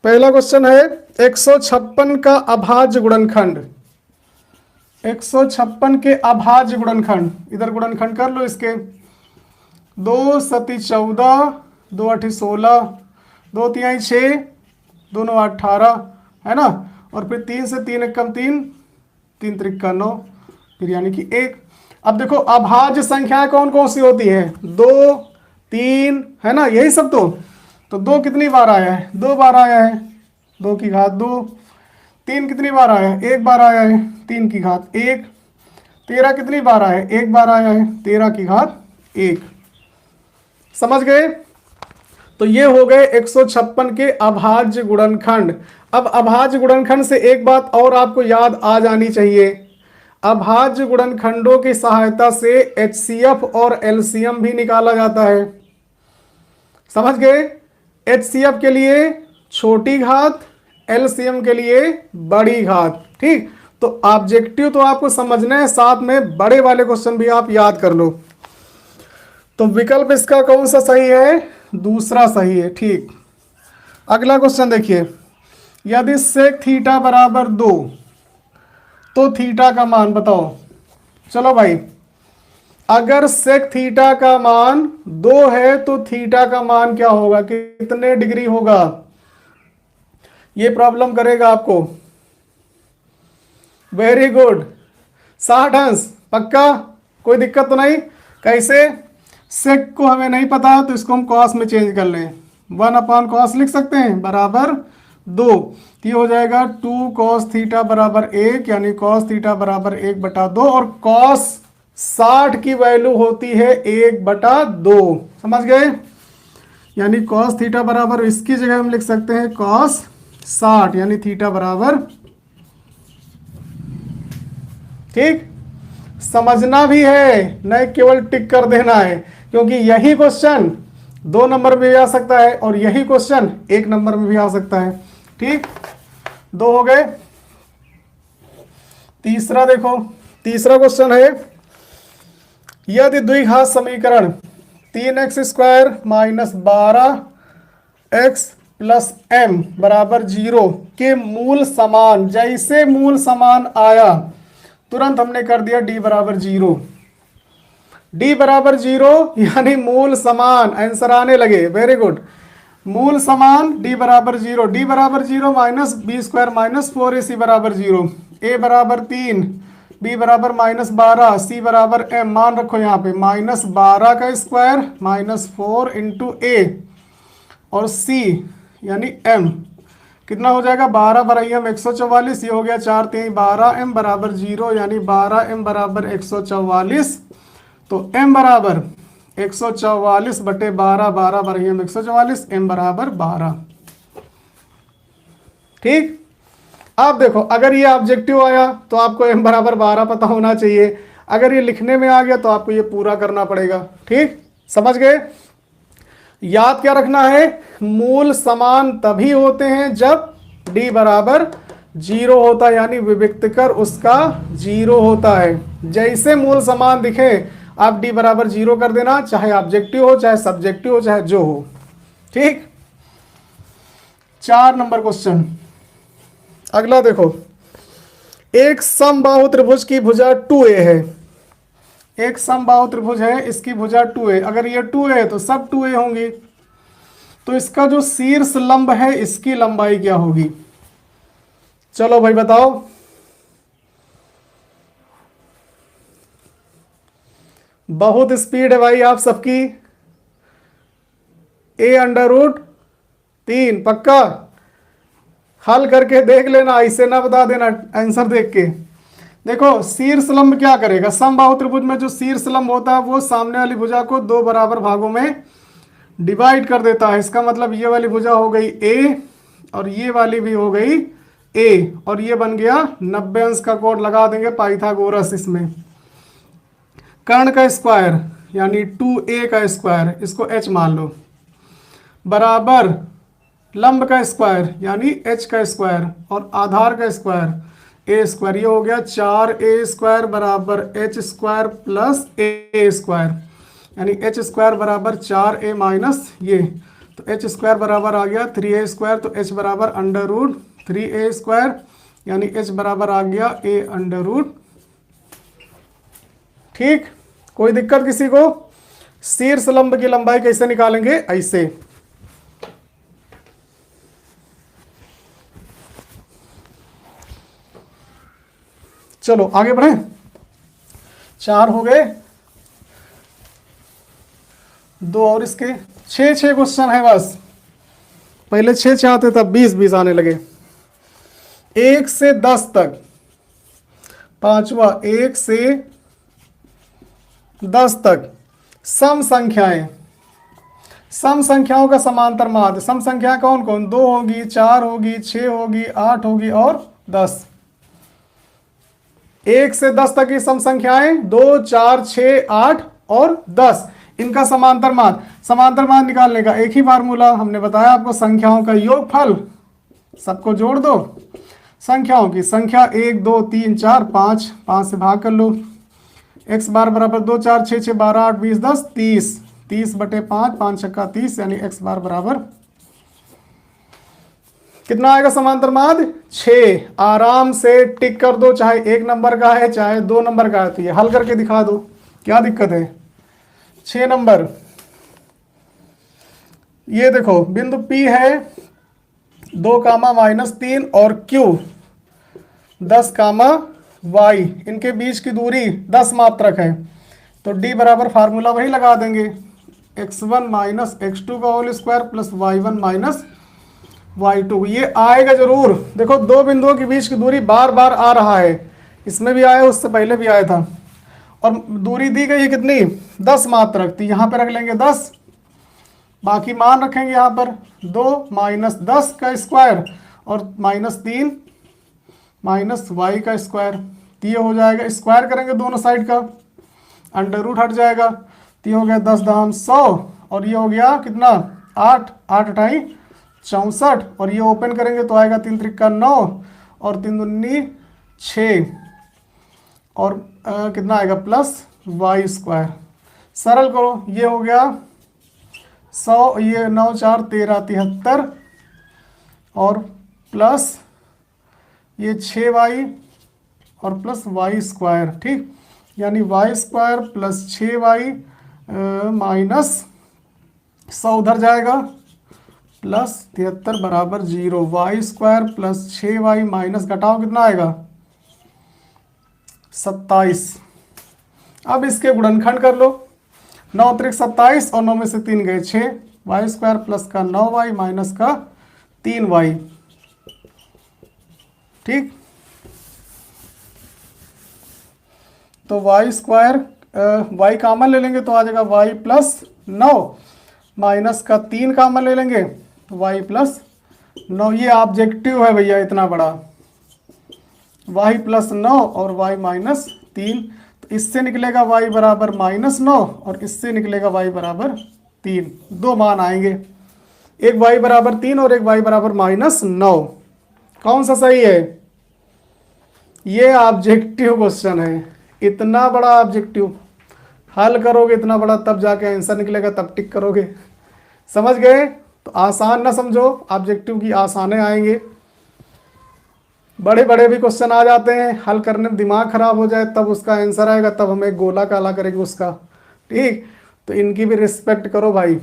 पहला क्वेश्चन है 156 का अभाज्य गुणनखंड। 156 के अभाज्य गुणनखंड, इधर गुणनखंड कर लो इसके। 2 सती 14, 2 आठी 16, 2 तिहाई 6, 2 9 18 है ना, और फिर 3 से 3 एकम 3, 3 त्रिक्का 9, फिर यानी कि 1। अब देखो अभाज्य संख्याएं कौन कौन सी होती है, 2 3 है ना, यही सब। तो 2 कितनी बार आया है, 2 बार आया है, 2 की घात 2। 3 कितनी बार आया है, 1 बार आया है, 3 की घात 1। 13 कितनी बार आया है, 1 बार आया है, 13 की घात 1। समझ गए। तो ये हो गए 156 के अभाज्य गुणनखंड। अब अभाज्य गुणनखंड से एक बात और आपको याद आ जानी चाहिए, अभाज्य गुणनखंडों की सहायता से HCF और LCM भी निकाला जाता है। समझ गए। HCF के लिए छोटी घात, LCM के लिए बड़ी घात। ठीक, तो ऑब्जेक्टिव तो आपको समझना है, साथ में बड़े वाले क्वेश्चन भी आप याद कर लो। तो विकल्प इसका कौन सा सही है, दूसरा सही है। ठीक, अगला क्वेश्चन देखिए, यदि सेक थीटा बराबर 2 तो थीटा का मान बताओ। चलो भाई, अगर सेक थीटा का मान 2 है तो थीटा का मान क्या होगा, कितने डिग्री होगा, ये प्रॉब्लम करेगा आपको। वेरी गुड, 60 अंश पक्का, कोई दिक्कत तो नहीं। कैसे, सेक को हमें नहीं पता तो इसको हम कॉस में चेंज कर लें, 1/cos लिख सकते हैं बराबर 2। ये हो जाएगा 2 cos थीटा बराबर 1, यानी cos थीटा बराबर 1/2, और cos 60 की वैल्यू होती है 1/2। समझ गए। यानी cos थीटा बराबर, इसकी जगह हम लिख सकते हैं cos 60, यानी थीटा बराबर। ठीक, समझना भी है, नहीं केवल टिक कर देना है, क्योंकि यही क्वेश्चन 2 नंबर में भी आ सकता है और यही क्वेश्चन 1 नंबर में भी आ सकता है। ठीक, 2 हो गए। तीसरा देखो, तीसरा क्वेश्चन है, यदि द्विघात समीकरण 3x² - 12x + m बराबर 0 के मूल समान, जैसे मूल समान आया तुरंत हमने कर दिया d बराबर 0। d बराबर 0 यानी मूल समान, आंसर आने लगे। वेरी गुड, मूल समान d बराबर 0, d बराबर 0 - b² - 4ac बराबर 0, a बराबर 3, b बराबर -12, c बराबर m। मान रखो यहाँ पे -12 का स्क्वायर -4 × a और c यानी m कितना हो जाएगा, 12 × m 144, ये हो गया 4 3 12m बराबर 0, यानी 12m बराबर 144। तो m बराबर 144/12, 12 × m 144, m बराबर 12। ठीक, अब देखो, अगर ये ऑब्जेक्टिव आया तो आपको m बराबर 12 पता होना चाहिए, अगर ये लिखने में आ गया तो आपको ये पूरा करना पड़ेगा। ठीक, समझ गए। याद क्या रखना है, मूल समान तभी होते हैं जब d बराबर 0 होता है, यानी विविक्तकर उसका 0 होता है। जैसे मूल समान दिखे आप d बराबर 0 कर देना, चाहे ऑब्जेक्टिव हो, चाहे सब्जेक्टिव हो, चाहे जो हो। ठीक, 4 नंबर क्वेश्चन। अगला देखो, एक समबाहु त्रिभुज की भुजा 2a है। एक समबाहु त्रिभुज है, इसकी भुजा 2a, अगर ये 2a है तो सब 2a होंगी। तो इसका जो शीर्ष लंब है, इसकी लंबाई क्या होगी, चलो भाई बताओ। बहुत स्पीड है भाई आप सबकी। a√3 पक्का, हल करके देख लेना, इसे ना बता देना आंसर देख के। देखो शीर्ष लंब क्या करेगा, समबाहु त्रिभुज में जो शीर्ष लंब होता है वो सामने वाली भुजा को 2 बराबर भागों में डिवाइड कर देता है। इसका मतलब ये वाली भुजा हो गई a और ये वाली भी हो गई a, और ये बन गया 90 अंश का कोण लगा देंगे पाइथागोरस। इसमें कर्ण का स्क्वायर यानी 2a का स्क्वायर, इसको h मान लो, बराबर लंब का स्क्वायर यानी h का स्क्वायर, और आधार का स्क्वायर a²। ये हो गया 4a² बराबर h² + a², यानी h² बराबर 4a - ये, तो एच स्क्वायर बराबर आ गया 3a², तो एच बराबर √3a², यानी एच बराबर आ गया a√। ठीक, कोई दिक्कत किसी को? शीर्ष लंब की लंबाई कैसे निकालेंगे? ऐसे। चलो आगे बढ़े, 4 हो गए, 2 और इसके 6 क्वेश्चन है बस। पहले 6 चाहते तब 20 आने लगे। 1 से 10 तक, पांचवा 1 से 10 तक सम संख्याएं, सम संख्याओं का समांतर माध्य। सम संख्या कौन कौन? 2 होगी, 4 होगी, 6 होगी, 8 होगी और 10। 1 से 10 तक की सम संख्याएं 2, 4, 6, 8 और 10, इनका समांतर मान। समांतर मान निकालने का एक ही फार्मूला हमने बताया आपको, संख्याओं का योगफल, सबको जोड़ दो। संख्याओं की संख्या 1, 2, 3, 4, 5, 5 से भाग कर लो। x बार बराबर 2, 4, 6, 6, 12, 8, 20, 10, 30, 30/5, 5 छक्का 30, यानी x बार बराबर कितना आएगा समांतर माध्य? 6। आराम से टिक कर दो, चाहे 1 नंबर का है चाहे 2 नंबर का है, तो ये हल करके दिखा दो, क्या दिक्कत है? 6 नंबर। ये देखो बिंदु P है 2, -3 और Q 10, y, इनके बीच की दूरी 10 मात्रक है, तो D बराबर फार्मूला वही लगा देंगे, x1 - x2 का whole square plus y1 - y2। ये आएगा जरूर। देखो 2 बिंदुओं के बीच की दूरी बार बार आ रहा है, इसमें भी आया, उससे पहले भी आया था, और दूरी दी गई है कितनी? 10 मात्रक। तो यहाँ पे रख लेंगे 10, बाकी मान रखेंगे यहाँ पर 2 - 10 का स्क्वायर और -3 - y का स्क्वायर। तो ये हो जाएगा, स्क्वायर करेंगे दोनों साइड का, अंडर रूट हट जाएगा, तो ये हो गया 10 दाम 100, और ये हो गया कितना? 8, 8 × 64, और ये ओपन करेंगे तो आएगा 3 त्रिका 9 और 3 दूनी 6, और कितना आएगा? Plus y²। सरल करो, ये हो गया 100, ये 9, 4, 13, 73, और प्लस ये 6y और प्लस y²। ठीक, यानी y² प्लस 6y माइनस 100 उधर जाएगा, प्लस 73 बराबर 0। y² प्लस 6y माइनस घटाओ कितना आएगा? 27। अब इसके गुणनखंड कर लो, 9 × 27 और 9 में से 3 गए 6, y² प्लस का 9y माइनस का 3y। ठीक, तो y² y कामन ले लेंगे तो आ जाएगा y प्लस 9 माइनस का 3 कामन ले लेंगे y प्लस 9। ये ऑब्जेक्टिव है भैया इतना बड़ा, y प्लस 9 और y माइनस 3, तो इससे निकलेगा y बराबर -9 और इससे निकलेगा y बराबर 3। 2 मान आएंगे, एक y बराबर 3 और एक y बराबर -9। कौन सा सही है? ये ऑब्जेक्टिव क्वेश्चन है, इतना बड़ा ऑब्जेक्टिव हल करोगे इतना बड़ा, तब जाके आंसर निकलेगा, तब टिक करोगे। समझ गए? तो आसान ना समझो, ऑब्जेक्टिव की आसाने आएंगे, बड़े बड़े भी क्वेश्चन आ जाते हैं, हल करने में दिमाग खराब हो जाए तब उसका आंसर आएगा, तब हमें गोला काला करेंगे उसका। ठीक, तो इनकी भी रिस्पेक्ट करो भाई।